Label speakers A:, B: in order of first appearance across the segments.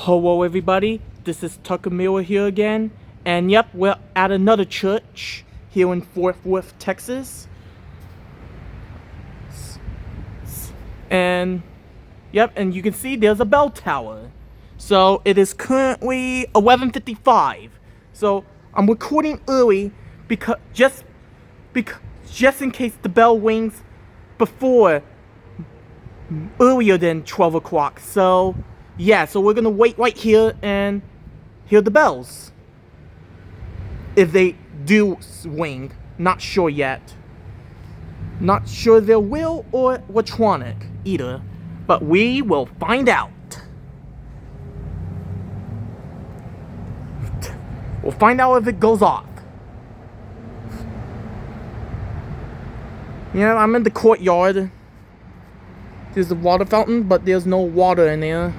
A: Hello everybody, this is Tucker Miller here again, and yep, we're at another church here in Fort Worth, Texas. And yep, and you can see there's a bell tower. So it is currently 11:55. So I'm recording early because just in case the bell rings before earlier than 12 o'clock. So yeah, so we're gonna wait right here and hear the bells. If they do swing, not sure yet. Not sure they're real or electronic either, but we will find out. We'll find out if it goes off. Yeah, I'm in the courtyard. There's a water fountain, but there's no water in there.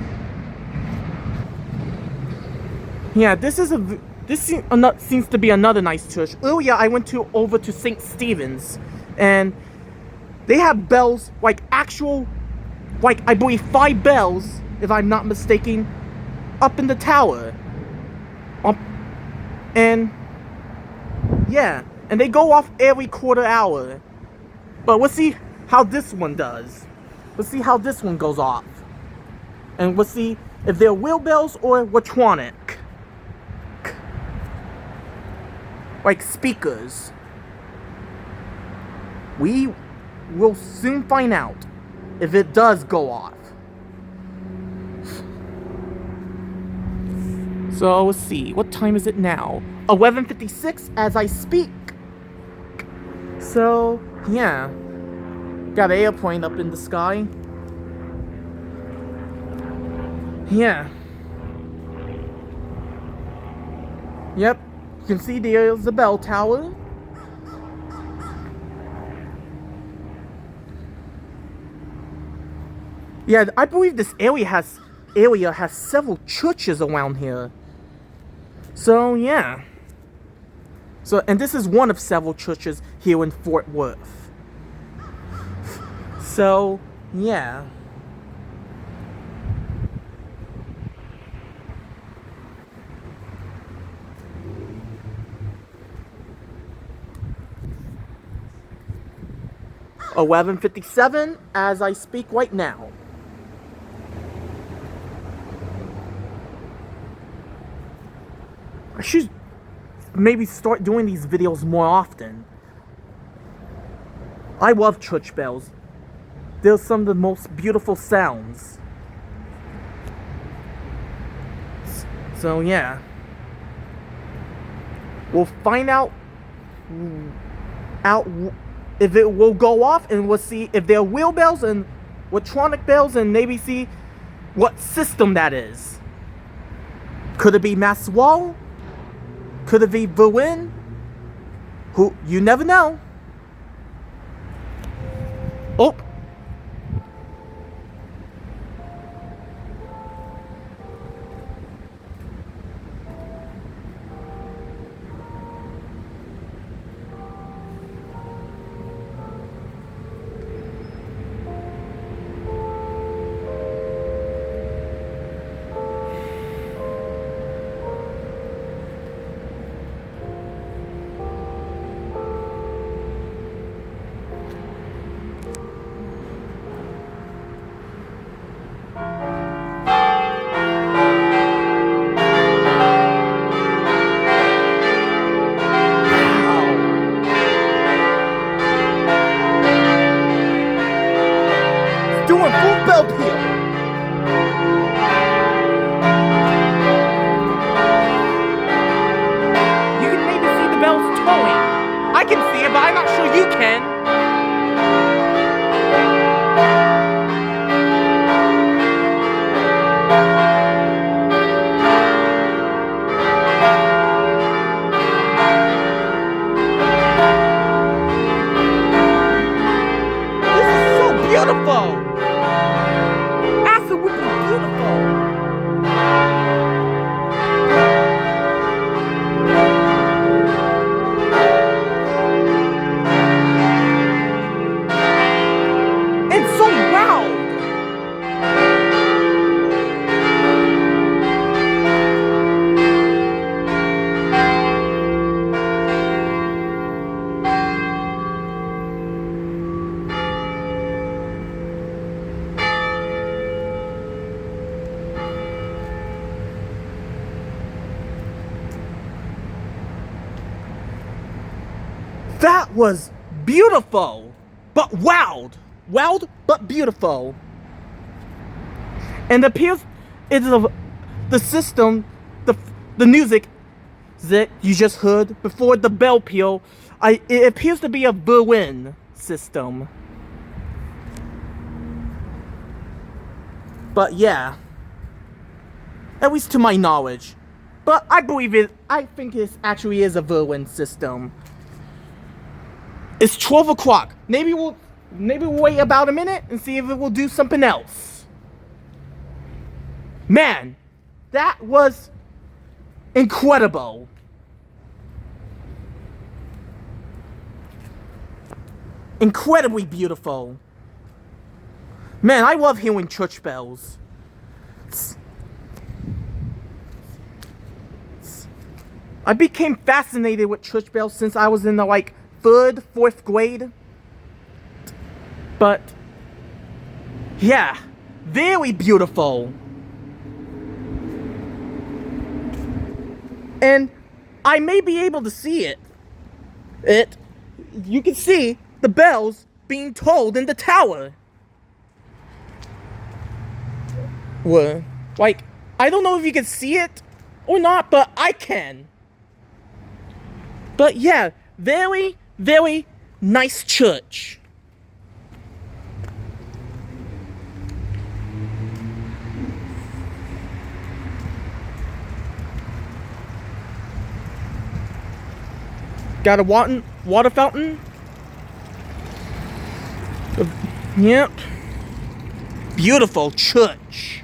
A: Yeah, this seems to be another nice church. Earlier, I went over to St. Stephen's, and they have bells, like actual, like I believe 5 bells, if I'm not mistaken, up in the tower. And yeah, and they go off every quarter hour. But let's see how this one does. Let's see how this one goes off. And let's see if they're real bells or electronic. Like speakers. We will soon find out if it does go off. So let's see, what time is it now? 11:56 as I speak. So yeah, got an airplane up in the sky. Yeah. Yep, you can see there's the bell tower. Yeah, I believe this area has several churches around here. So yeah. So, and this is one of several churches here in Fort Worth. So yeah. $11:57 as I speak right now. I should maybe start doing these videos more often. I love church bells. They're some of the most beautiful sounds. So yeah. We'll find out if it will go off, and we'll see if they're real bells and electronic bells, and maybe see what system that is. Could it be Maxwell? Could it be Berlin? Who, you never know. Oh. Doing full bell peal. You can maybe see the bells tolling. I can see it, but I'm not sure you can. This is so beautiful. That was beautiful, but wild. Wild, but beautiful. And it appears it's the system, the music that you just heard before the bell peal. It appears to be a Berlin system. But yeah, at least to my knowledge. But I believe it. I think it actually is a Berlin system. It's 12 o'clock. Maybe we'll wait about a minute and see if it will do something else. Man, that was incredible. Incredibly beautiful. Man, I love hearing church bells. I became fascinated with church bells since I was in the, like, 3rd, 4th grade. But, yeah, very beautiful. And I may be able to see it. You can see the bells being tolled in the tower. Well, like, I don't know if you can see it or not, but I can. But yeah, very, very nice church. Got a water fountain. Yep. Beautiful church.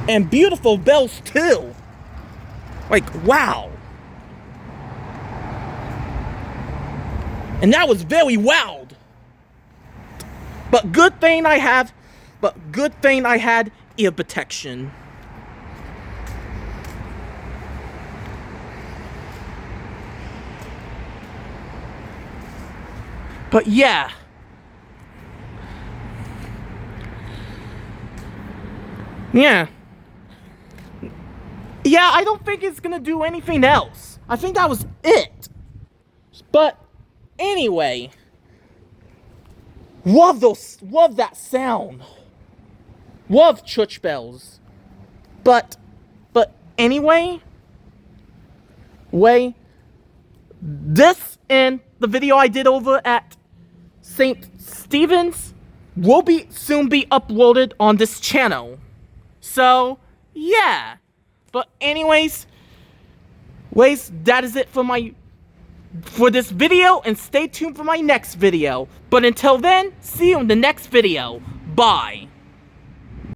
A: And beautiful bells too. Like, wow. And that was very wild. But good thing I had ear protection. But yeah. Yeah, I don't think it's gonna do anything else. I think that was it. But anyway, love that sound. Love church bells. But anyway, this and the video I did over at St. Stephen's will soon be uploaded on this channel. So, yeah. But anyways, that is it for this video, and stay tuned for my next video. But until then, see you in the next video. Bye.